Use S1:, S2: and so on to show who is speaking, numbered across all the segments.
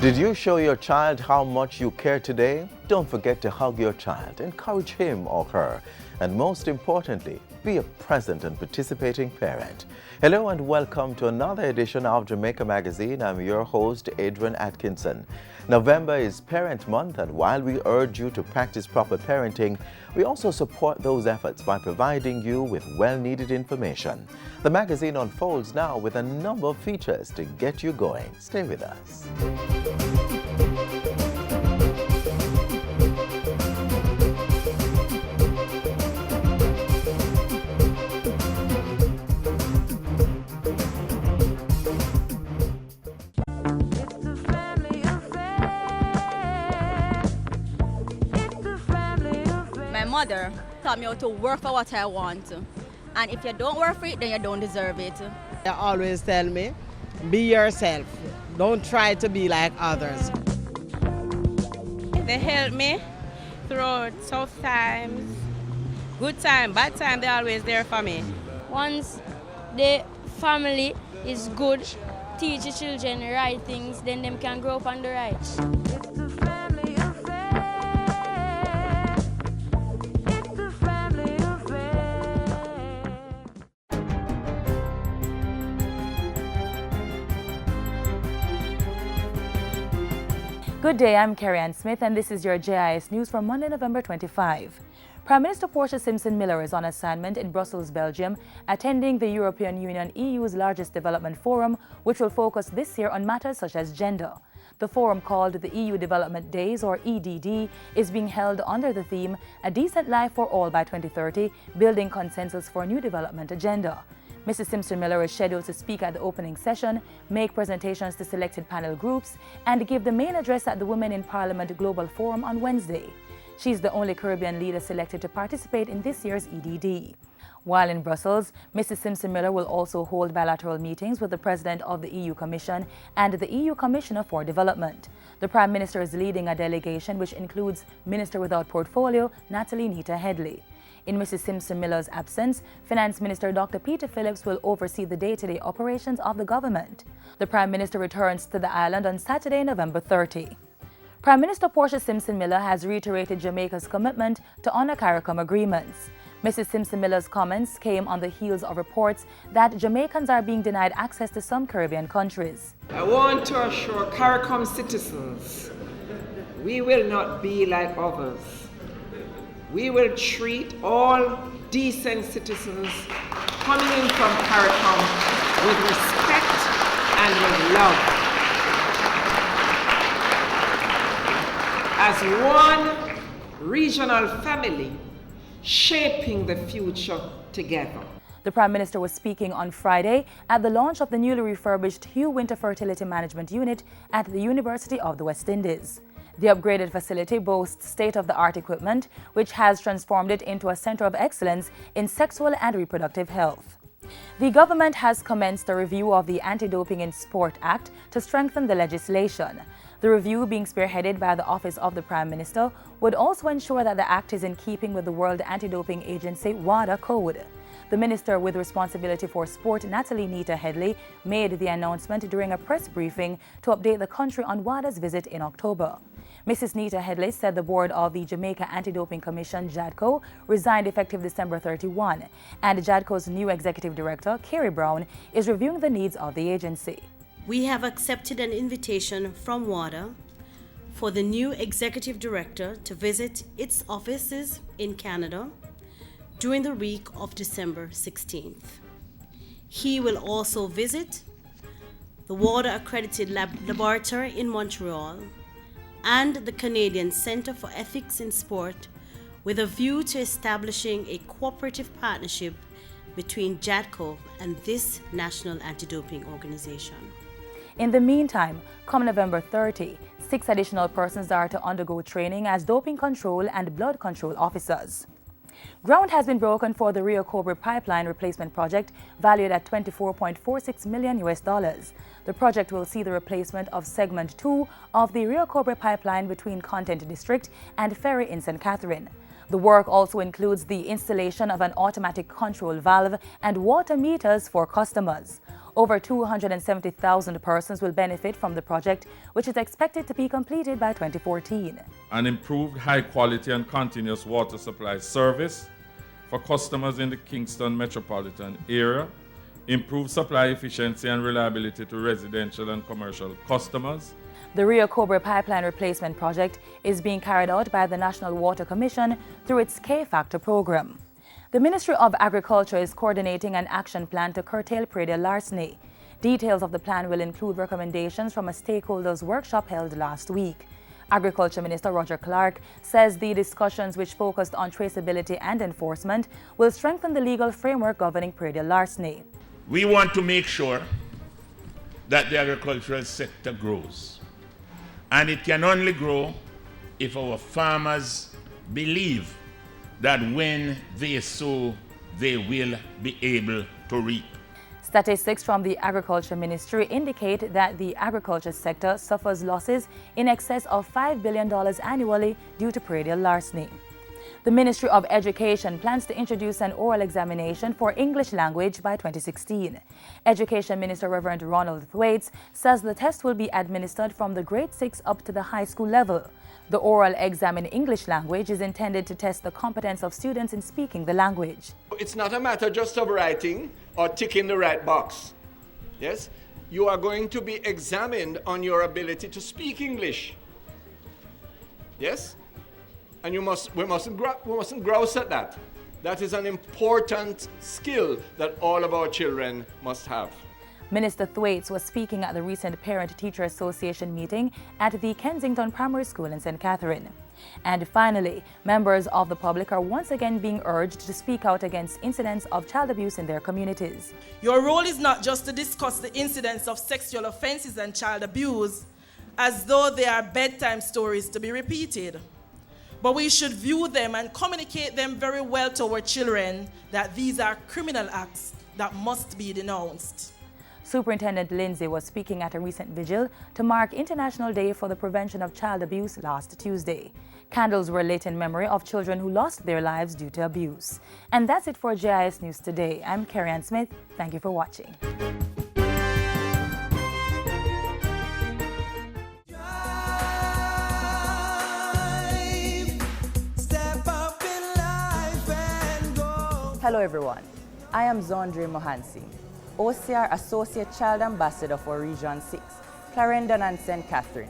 S1: Did you show your child how much you care today? Don't forget to hug your child, encourage him or her, and most importantly, be a present and participating parent. Hello and welcome to another edition of Jamaica Magazine. I'm your host, Adrian Atkinson. November is Parent Month, and while we urge you to practice proper parenting, we also support those efforts by providing you with well-needed information. The magazine unfolds now with a number of features to get you going. Stay with us.
S2: My mother taught me how to work for what I want. And if you don't work for it, then you don't deserve it.
S3: They always tell me, be yourself. Don't try to be like others.
S4: They help me through tough times, good time, bad time, they're always there for me.
S5: Once the family is good, teach the children the right things, then them can grow up on the right.
S6: Good day, I'm Carrie Ann Smith, and this is your JIS News from Monday, November 25. Prime Minister Portia Simpson Miller is on assignment in Brussels, Belgium, attending the European Union EU's largest development forum, which will focus this year on matters such as gender. The forum, called the EU Development Days, or EDD, is being held under the theme A Decent Life for All by 2030, Building Consensus for a New Development Agenda. Mrs. Simpson Miller is scheduled to speak at the opening session, make presentations to selected panel groups, and give the main address at the Women in Parliament Global Forum on Wednesday. She's the only Caribbean leader selected to participate in this year's EDD. While in Brussels, Mrs. Simpson Miller will also hold bilateral meetings with the President of the EU Commission and the EU Commissioner for Development. The Prime Minister is leading a delegation which includes Minister without Portfolio, Natalie Nita Headley. In Mrs. Simpson Miller's absence, Finance Minister Dr. Peter Phillips will oversee the day-to-day operations of the government. The Prime Minister returns to the island on Saturday, November 30. Prime Minister Portia Simpson Miller has reiterated Jamaica's commitment to honor CARICOM agreements. Mrs. Simpson Miller's comments came on the heels of reports that Jamaicans are being denied access to some Caribbean countries.
S7: I want to assure CARICOM citizens, we will not be like others. We will treat all decent citizens coming in from CARICOM with respect and with love. As one regional family, shaping the future together.
S6: The Prime Minister was speaking on Friday at the launch of the newly refurbished Hugh Winter Fertility Management Unit at the University of the West Indies. The upgraded facility boasts state-of-the-art equipment, which has transformed it into a center of excellence in sexual and reproductive health. The government has commenced a review of the Anti-Doping in Sport Act to strengthen the legislation. The review, being spearheaded by the Office of the Prime Minister, would also ensure that the act is in keeping with the World Anti-Doping Agency WADA code. The Minister with responsibility for sport, Natalie Nita Headley, made the announcement during a press briefing to update the country on WADA's visit in October. Mrs. Nita Headley said the board of the Jamaica Anti-Doping Commission, JADCO, resigned effective December 31, and JADCO's new executive director, Kerry Brown, is reviewing the needs of the agency.
S8: We have accepted an invitation from WADA for the new executive director to visit its offices in Canada during the week of December 16th. He will also visit the WADA accredited laboratory in Montreal and the Canadian Centre for Ethics in Sport, with a view to establishing a cooperative partnership between JADCO and this national anti-doping organization.
S6: In the meantime, come November 30, 6 additional persons are to undergo training as doping control and blood control officers. Ground has been broken for the Rio Cobre pipeline replacement project, valued at $24.46 million. The project will see the replacement of segment 2 of the Rio Cobre pipeline between Content District and Ferry in St. Catherine. The work also includes the installation of an automatic control valve and water meters for customers. Over 270,000 persons will benefit from the project, which is expected to be completed by 2014.
S9: An improved high-quality and continuous water supply service for customers in the Kingston metropolitan area, improved supply efficiency and reliability to residential and commercial customers.
S6: The Rio Cobre Pipeline Replacement Project is being carried out by the National Water Commission through its K-Factor program. The Ministry of Agriculture is coordinating an action plan to curtail predial larceny. Details of the plan will include recommendations from a stakeholders workshop held last week. Agriculture Minister Roger Clark says the discussions, which focused on traceability and enforcement, will strengthen the legal framework governing predial larceny.
S10: We want to make sure that the agricultural sector grows. And it can only grow if our farmers believe that when they sow, they will be able to reap.
S6: Statistics from the Agriculture Ministry indicate that the agriculture sector suffers losses in excess of $5 billion annually due to predial larceny. The Ministry of Education plans to introduce an oral examination for English language by 2016. Education Minister Reverend Ronald Thwaites says the test will be administered from the grade 6 up to the high school level. The oral exam in English language is intended to test the competence of students in speaking the language.
S11: It's not a matter just of writing or ticking the right box. Yes? You are going to be examined on your ability to speak English. Yes? And we mustn't grouse at that. That is an important skill that all of our children must have.
S6: Minister Thwaites was speaking at the recent Parent-Teacher Association meeting at the Kensington Primary School in St. Catherine. And finally, members of the public are once again being urged to speak out against incidents of child abuse in their communities.
S12: Your role is not just to discuss the incidents of sexual offenses and child abuse as though they are bedtime stories to be repeated. But we should view them and communicate them very well to our children that these are criminal acts that must be denounced.
S6: Superintendent Lindsay was speaking at a recent vigil to mark International Day for the Prevention of Child Abuse last Tuesday. Candles were lit in memory of children who lost their lives due to abuse. And that's it for JIS News Today. I'm Carrie-Ann Smith. Thank you for watching.
S13: Hello everyone, I am Zondre Mohansi, OCR Associate Child Ambassador for Region 6, Clarendon and St. Catherine.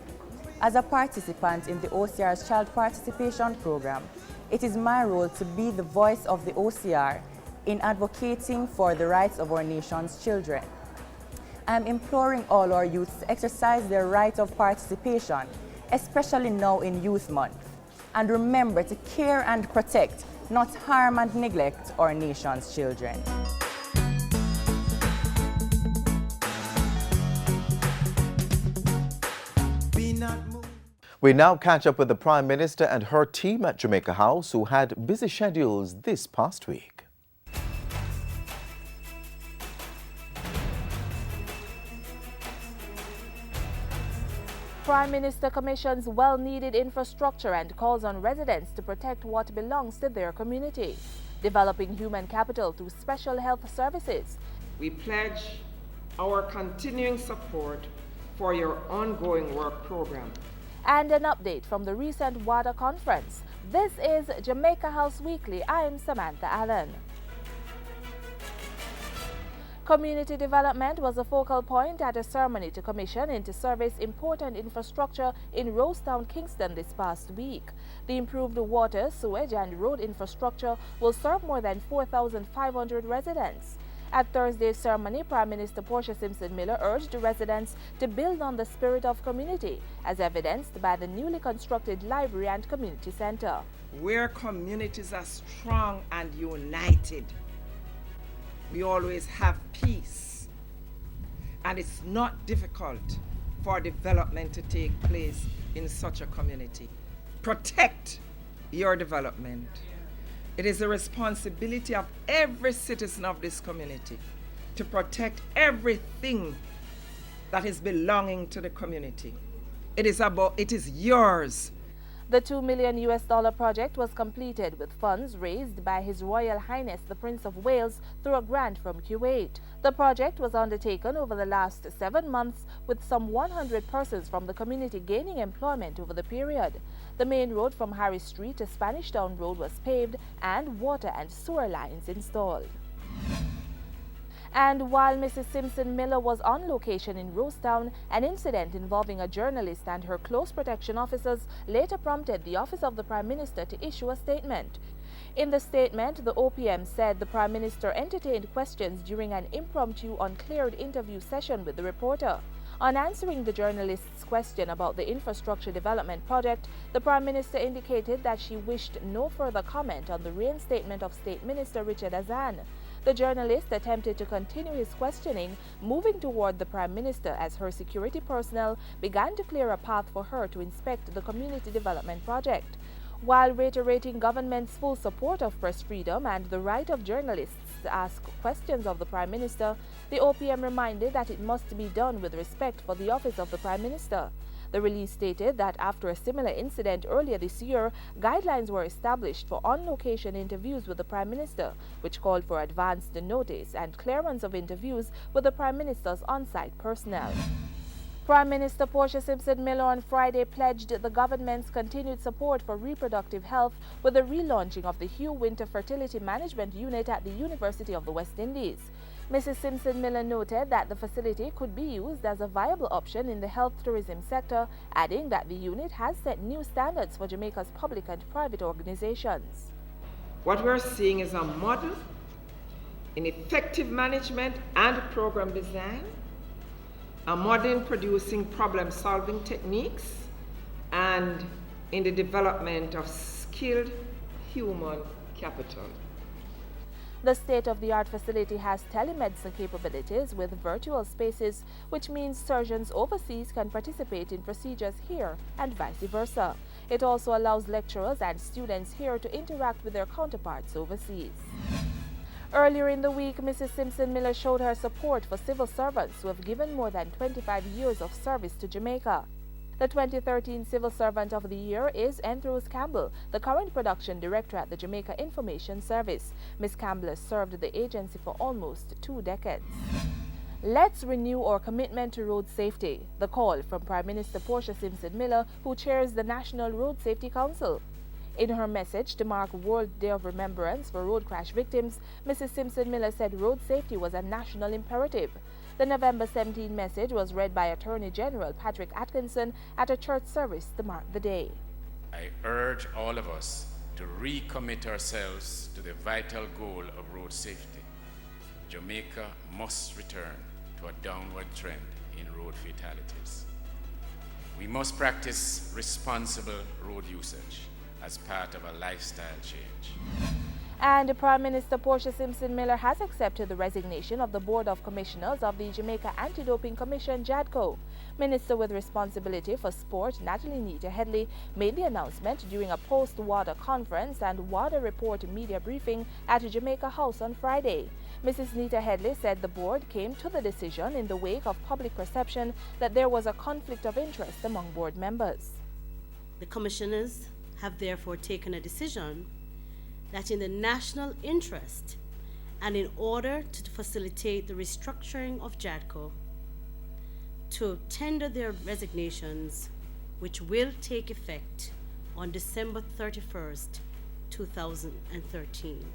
S13: As a participant in the OCR's Child Participation Program, it is my role to be the voice of the OCR in advocating for the rights of our nation's children. I am imploring all our youths to exercise their right of participation, especially now in Youth Month, and remember to care and protect, not harm and neglect our nation's children.
S1: We now catch up with the Prime Minister and her team at Jamaica House, who had busy schedules this past week.
S14: Prime Minister commissions well-needed infrastructure and calls on residents to protect what belongs to their community, developing human capital through special health services.
S7: We pledge our continuing support for your ongoing work program.
S14: And an update from the recent WADA conference. This is Jamaica House Weekly. I'm Samantha Allen. Community development was a focal point at a ceremony to commission into service important infrastructure in Rosetown, Kingston this past week. The improved water, sewage and road infrastructure will serve more than 4,500 residents. At Thursday's ceremony, Prime Minister Portia Simpson Miller urged residents to build on the spirit of community, as evidenced by the newly constructed library and community center.
S7: Where communities are strong and united, we always have peace, and it's not difficult for development to take place in such a community. Protect your development. It is the responsibility of every citizen of this community to protect everything that is belonging to the community. It is yours.
S14: The $2 million project was completed with funds raised by His Royal Highness the Prince of Wales through a grant from Kuwait. The project was undertaken over the last 7 months with some 100 persons from the community gaining employment over the period. The main road from Harris Street to Spanish Town Road was paved and water and sewer lines installed. And while Mrs. Simpson Miller was on location in Rosetown, an incident involving a journalist and her close protection officers later prompted the Office of the Prime Minister to issue a statement. In the statement, the OPM said the Prime Minister entertained questions during an impromptu uncleared interview session with the reporter. On answering the journalist's question about the infrastructure development project, the Prime Minister indicated that she wished no further comment on the reinstatement of State Minister Richard Azan. The journalist attempted to continue his questioning, moving toward the Prime Minister as her security personnel began to clear a path for her to inspect the community development project. While reiterating government's full support of press freedom and the right of journalists to ask questions of the Prime Minister, the OPM reminded that it must be done with respect for the office of the Prime Minister. The release stated that after a similar incident earlier this year, guidelines were established for on-location interviews with the Prime Minister, which called for advanced notice and clearance of interviews with the Prime Minister's on-site personnel. Prime Minister Portia Simpson Miller on Friday pledged the government's continued support for reproductive health with the relaunching of the Hugh Winter Fertility Management Unit at the University of the West Indies. Mrs. Simpson Miller noted that the facility could be used as a viable option in the health tourism sector, adding that the unit has set new standards for Jamaica's public and private organizations.
S7: What we're seeing is a model in effective management and program design, a model in producing problem-solving techniques, and in the development of skilled human capital.
S14: The state-of-the-art facility has telemedicine capabilities with virtual spaces, which means surgeons overseas can participate in procedures here and vice versa. It also allows lecturers and students here to interact with their counterparts overseas. Earlier in the week, Mrs. Simpson Miller showed her support for civil servants who have given more than 25 years of service to Jamaica. The 2013 Civil Servant of the Year is Enthros Campbell, the current production director at the Jamaica Information Service. Ms. Campbell has served the agency for almost 2 decades. Let's renew our commitment to road safety. The call from Prime Minister Portia Simpson Miller, who chairs the National Road Safety Council. In her message to mark World Day of Remembrance for road crash victims, Mrs. Simpson Miller said road safety was a national imperative. The November 17 message was read by Attorney General Patrick Atkinson at a church service to mark the day.
S15: I urge all of us to recommit ourselves to the vital goal of road safety. Jamaica must return to a downward trend in road fatalities. We must practice responsible road usage as part of a lifestyle change.
S14: And Prime Minister Portia Simpson Miller has accepted the resignation of the Board of Commissioners of the Jamaica Anti-Doping Commission, JADCO. Minister with responsibility for sport, Natalie Nita Headley, made the announcement during a post-WADA conference and WADA report media briefing at Jamaica House on Friday. Mrs. Nita Headley said the board came to the decision in the wake of public perception that there was a conflict of interest among board members.
S8: The commissioners have therefore taken a decision that in the national interest and in order to facilitate the restructuring of JADCO, to tender their resignations, which will take effect on December 31st, 2013.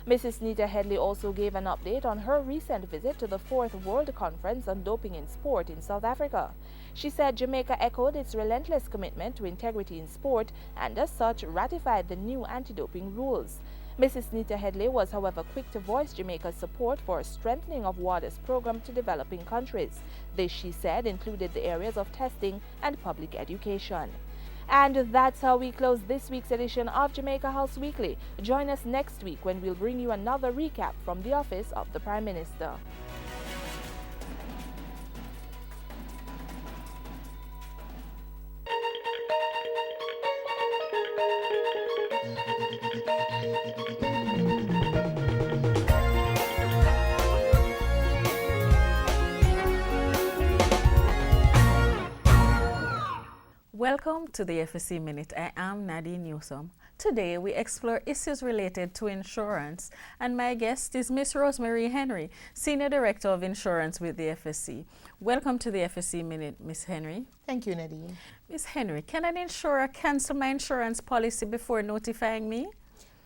S14: Mrs. Nita Headley also gave an update on her recent visit to the 4th World Conference on Doping in Sport in South Africa. She said Jamaica echoed its relentless commitment to integrity in sport and as such ratified the new anti-doping rules. Mrs. Nita Headley was, however, quick to voice Jamaica's support for a strengthening of WADA's program to developing countries. This, she said, included the areas of testing and public education. And that's how we close this week's edition of Jamaica House Weekly. Join us next week when we'll bring you another recap from the office of the Prime Minister.
S16: Welcome to the FSC Minute. I am Nadine Newsom. Today we explore issues related to insurance, and my guest is Miss Rosemary Henry, Senior Director of Insurance with the FSC. Welcome to the FSC Minute, Miss Henry.
S17: Thank you, Nadine.
S16: Miss Henry, can an insurer cancel my insurance policy before notifying me?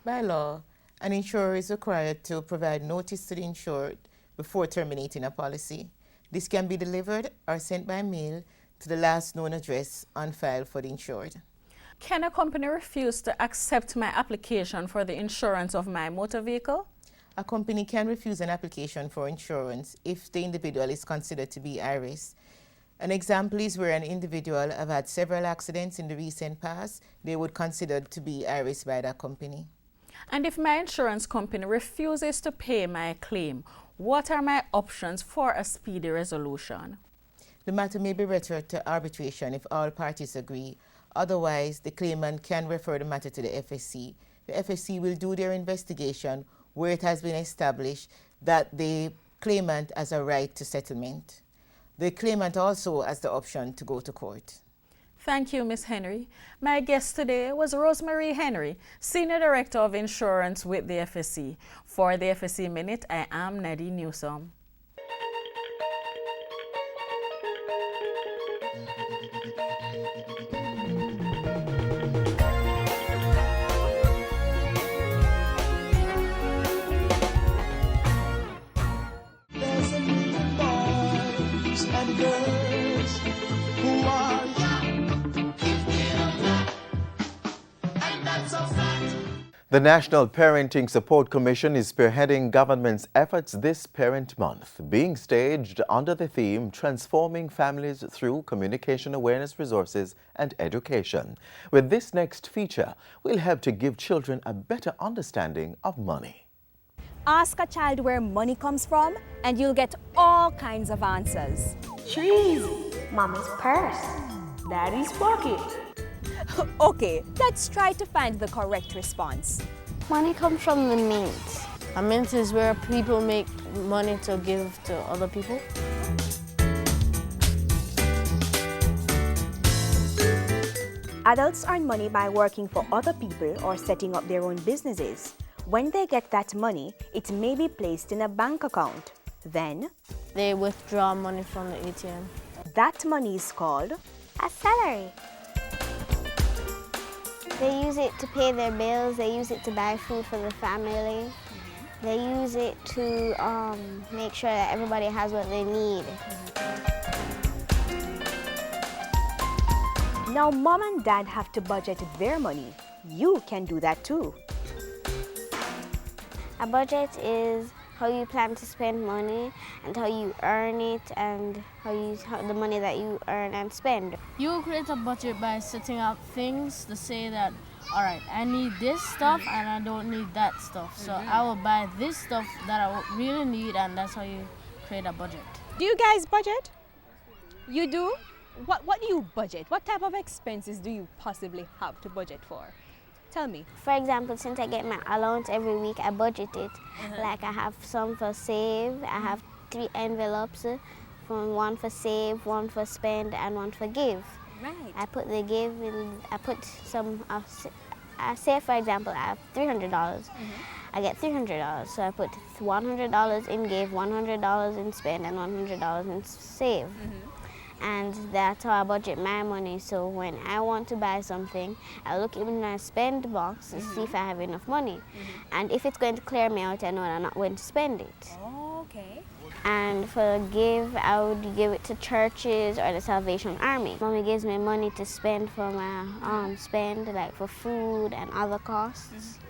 S17: By law, an insurer is required to provide notice to the insured before terminating a policy. This can be delivered or sent by mail to the last known address on file for the insured.
S16: Can a company refuse to accept my application for the insurance of my motor vehicle?
S17: A company can refuse an application for insurance if the individual is considered to be high risk. An example is where an individual have had several accidents in the recent past, they would consider to be high risk by that company.
S16: And if my insurance company refuses to pay my claim, what are my options for a speedy resolution?
S17: The matter may be referred to arbitration if all parties agree. Otherwise, the claimant can refer the matter to the FSC. The FSC will do their investigation where it has been established that the claimant has a right to settlement. The claimant also has the option to go to court.
S16: Thank you, Ms. Henry. My guest today was Rosemary Henry, Senior Director of Insurance with the FSC. For the FSC Minute, I am Nadine Newsom.
S1: The National Parenting Support Commission is spearheading government's efforts this Parent Month, being staged under the theme Transforming Families Through Communication Awareness Resources and Education. With this next feature, we'll help to give children a better understanding of money.
S18: Ask a child where money comes from and you'll get all kinds of answers.
S19: Trees, Mommy's purse, Daddy's pocket.
S18: Okay, let's try to find the correct response.
S20: Money comes from the mint. A mint is where people make money to give to other people.
S18: Adults earn money by working for other people or setting up their own businesses. When they get that money, it may be placed in a bank account. Then,
S20: they withdraw money from the ATM.
S18: That money is called
S21: a salary. They use it to pay their bills, they use it to buy food for the family. They use it to make sure that everybody has what they need.
S18: Now mom and dad have to budget their money. You can do that too.
S21: A budget is how you plan to spend money and how you earn it and how the money that you earn and spend.
S20: You create a budget by setting up things to say that, all right, I need this stuff and I don't need that stuff. So I will buy this stuff that I really need, and that's how you create a budget.
S18: Do you guys budget? You do? What do you budget? What type of expenses do you possibly have to budget for? Tell me.
S21: For example, since I get my allowance every week, I budget it. Like I have some for save. I have 3 envelopes, one for save, one for spend, and one for give.
S18: Right.
S21: I put the give in. I put some. I say, for example, I have $300. I get $300, so I put $100 in give, $100 in spend, and $100 in save. And that's how I budget my money. So when I want to buy something, I look in my spend box to see if I have enough money. And if it's going to clear me out, I know I'm not going to spend it.
S18: Okay.
S21: And for give, I would give it to churches or the Salvation Army. Mommy gives me money to spend for my spend, like for food and other costs.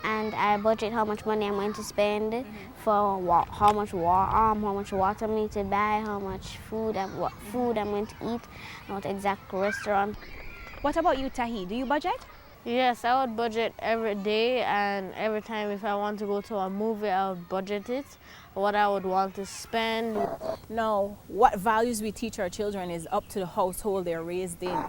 S21: And I budget how much money I'm going to spend for how much water I need to buy, how much food, what food I'm going to eat, and what exact restaurant.
S18: What about you, Tahi? Do you budget?
S20: Yes, I would budget every day, and every time if I want to go to a movie, I would budget it, what I would want to spend.
S18: Now, what values we teach our children is up to the household they're raised in.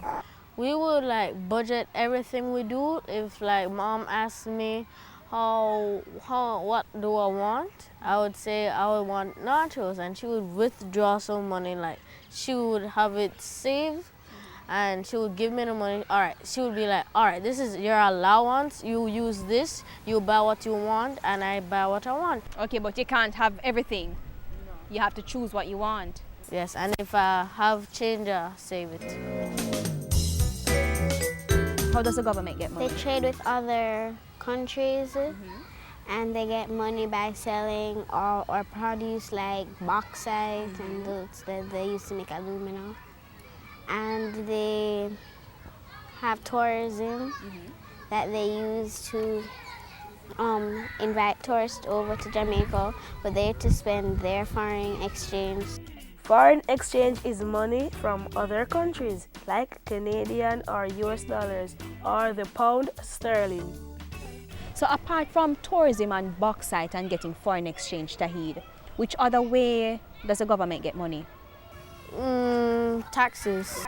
S20: We would like budget everything we do. If like mom asks me what do I want, I would say I would want nachos, and she would withdraw some money, like she would have it saved and she would give me the money. All right, she would be like, all right, this is your allowance. You use this, you buy what you want, and I buy what I want.
S2: Okay, but you can't have everything. You have to choose what you want.
S20: Yes, and if I have change, I save it.
S2: How does the government get money?
S21: They trade with other countries, and they get money by selling or produce like bauxite and those that they used to make aluminum. And they have tourism that they use to invite tourists over to Jamaica, but they have to spend their foreign exchange.
S19: Foreign exchange is money from other countries, like Canadian or US dollars, or the pound sterling.
S2: So apart from tourism and bauxite and getting foreign exchange, Tahid, which other way does the government get money?
S20: Taxes.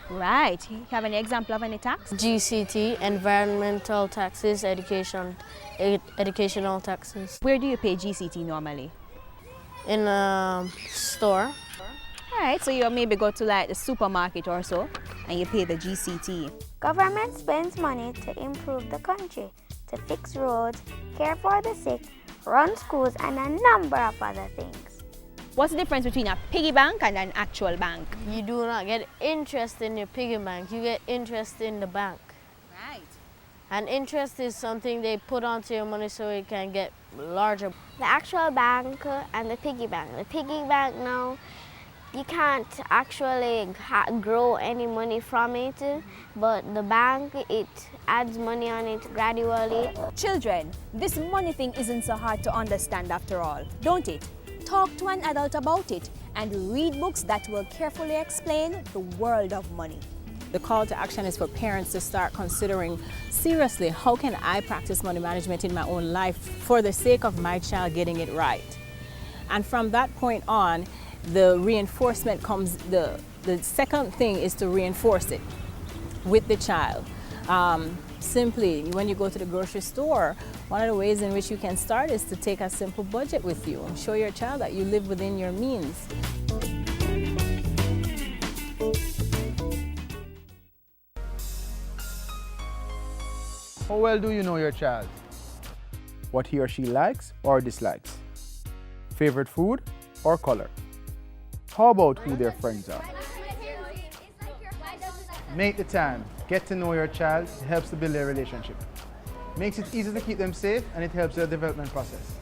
S2: Right. You have any example of any tax?
S20: GCT, environmental taxes, educational taxes.
S2: Where do you pay GCT normally?
S20: In a store.
S2: All right, so you maybe go to like the supermarket or so and you pay the GCT.
S21: Government spends money to improve the country, to fix roads, care for the sick, run schools, and a number of other things.
S2: What's the difference between a piggy bank and an actual bank?
S20: You do not get interest in your piggy bank, you get interest in the bank.
S2: Right.
S20: And interest is something they put onto your money so it can get larger.
S21: The actual bank and the piggy bank. The piggy bank now, you can't actually grow any money from it, but the bank, it adds money on it gradually.
S2: Children, this money thing isn't so hard to understand after all, don't it? Talk to an adult about it and read books that will carefully explain the world of money.
S22: The call to action is for parents to start considering seriously, how can I practice money management in my own life for the sake of my child getting it right? And from that point on, the reinforcement comes, the second thing is to reinforce it with the child. Simply, when you go to the grocery store, one of the ways in which you can start is to take a simple budget with you and show your child that you live within your means.
S23: How well do you know your child? What he or she likes or dislikes? Favorite food or color? How about who their friends are? Make the time. Get to know your child. It helps to build their relationship. Makes it easy to keep them safe, and it helps their development process.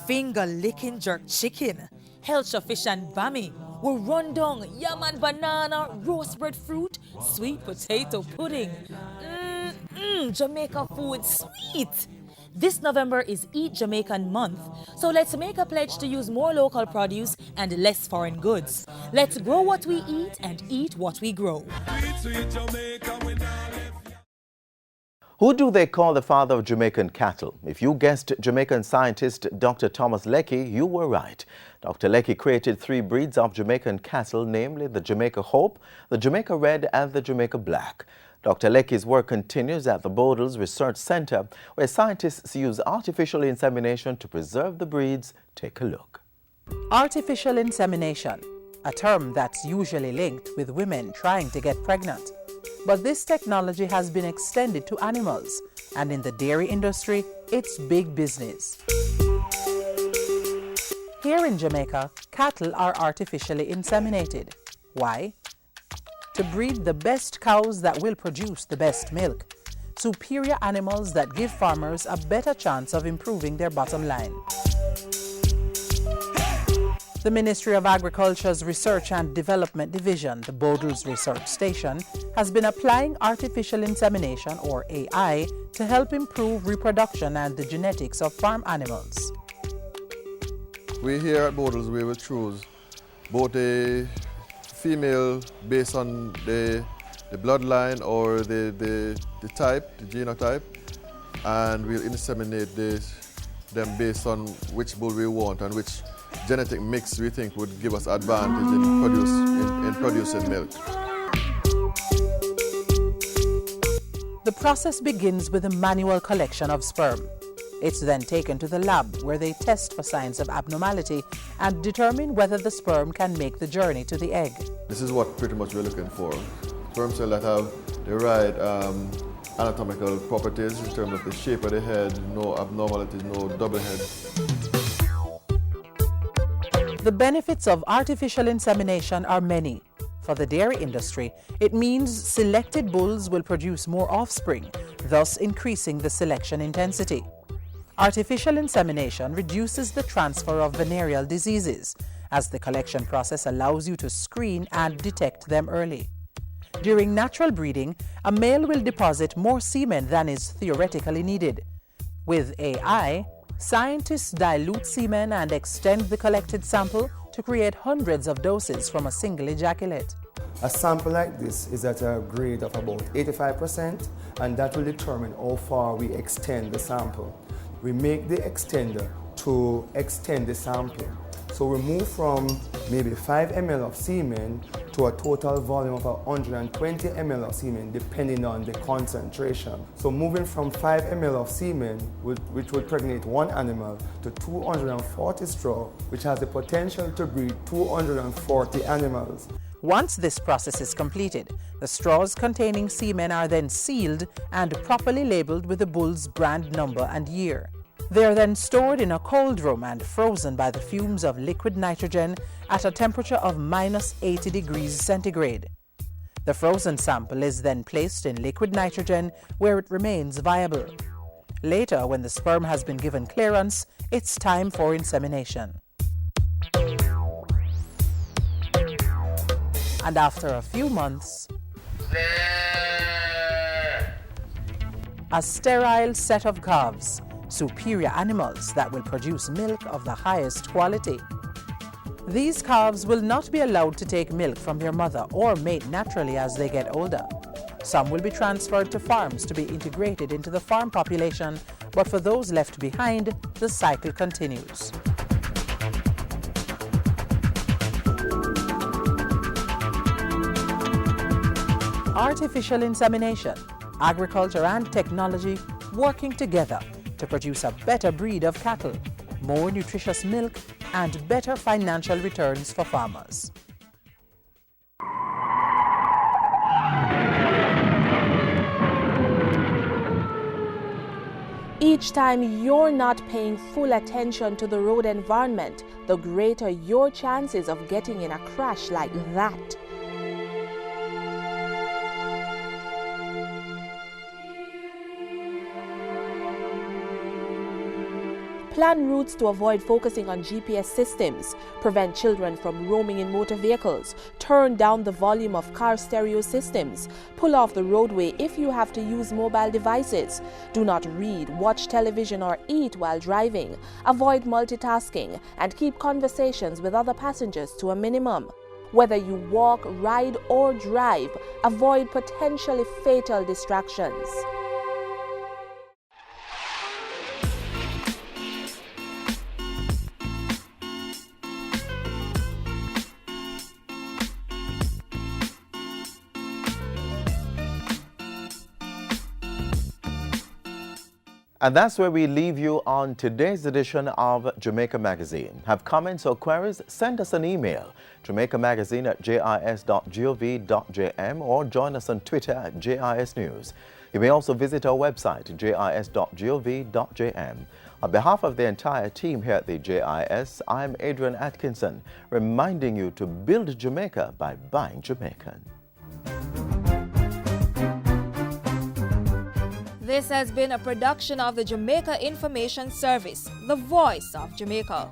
S24: Finger-licking jerk chicken, Helcher fish and bami, with rundown yam and banana, roast breadfruit, sweet potato pudding. Jamaica food sweet. This November is Eat Jamaican Month, so let's make a pledge to use more local produce and less foreign goods. Let's grow what we eat and eat what we grow.
S1: Who do they call the father of Jamaican cattle? If you guessed Jamaican scientist Dr. Thomas Leckie, you were right. Dr. Leckie created 3 breeds of Jamaican cattle, namely the Jamaica Hope, the Jamaica Red, and the Jamaica Black. Dr. Leckie's work continues at the Bodles Research Center, where scientists use artificial insemination to preserve the breeds. Take a look.
S25: Artificial insemination, a term that's usually linked with women trying to get pregnant. But this technology has been extended to animals, and in the dairy industry, it's big business. Here in Jamaica, cattle are artificially inseminated. Why? To breed the best cows that will produce the best milk, superior animals that give farmers a better chance of improving their bottom line. The Ministry of Agriculture's Research and Development Division, the Bodles Research Station, has been applying artificial insemination, or AI, to help improve reproduction and the genetics of farm animals.
S26: We here at Bodles, we will choose both a female based on the bloodline or the type, the genotype, and we'll inseminate the them based on which bull we want and which genetic mix we think would give us advantage in producing milk.
S25: The process begins with a manual collection of sperm. It's then taken to the lab where they test for signs of abnormality and determine whether the sperm can make the journey to the egg.
S26: This is what pretty much we're looking for. Sperm cells that have the right anatomical properties in terms of the shape of the head, no abnormalities, no double head.
S25: The benefits of artificial insemination are many. For the dairy industry, it means selected bulls will produce more offspring, thus increasing the selection intensity. Artificial insemination reduces the transfer of venereal diseases, as the collection process allows you to screen and detect them early. During natural breeding, a male will deposit more semen than is theoretically needed. With AI, scientists dilute semen and extend the collected sample to create hundreds of doses from a single ejaculate.
S3: A sample like this is at a grade of about 85%, and that will determine how far we extend the sample. We make the extender to extend the sample. So we move from maybe 5 ml of semen to a total volume of 120 ml of semen, depending on the concentration. So moving from 5 ml of semen, which would pregnate one animal, to 240 straw, which has the potential to breed 240 animals.
S25: Once this process is completed, the straws containing semen are then sealed and properly labeled with the bull's brand number and year. They are then stored in a cold room and frozen by the fumes of liquid nitrogen at a temperature of -80 degrees centigrade. The frozen sample is then placed in liquid nitrogen where it remains viable. Later, when the sperm has been given clearance, it's time for insemination. And after a few months, a sterile set of calves, superior animals that will produce milk of the highest quality. These calves will not be allowed to take milk from their mother or mate naturally as they get older. Some will be transferred to farms to be integrated into the farm population, but for those left behind, the cycle continues. Artificial insemination, agriculture and technology working together to produce a better breed of cattle, more nutritious milk, and better financial returns for farmers.
S14: Each time you're not paying full attention to the road environment, the greater your chances of getting in a crash like that. Plan routes to avoid focusing on GPS systems, prevent children from roaming in motor vehicles, turn down the volume of car stereo systems, pull off the roadway if you have to use mobile devices, do not read, watch television or eat while driving, avoid multitasking, and keep conversations with other passengers to a minimum. Whether you walk, ride or drive, avoid potentially fatal distractions.
S1: And that's where we leave you on today's edition of Jamaica Magazine. Have comments or queries? Send us an email, jamaicamagazine@jis.gov.jm, or join us on Twitter at JIS News. You may also visit our website, jis.gov.jm. On behalf of the entire team here at the JIS, I'm Adrian Atkinson, reminding you to build Jamaica by buying Jamaican.
S2: This has been a production of the Jamaica Information Service, the voice of Jamaica.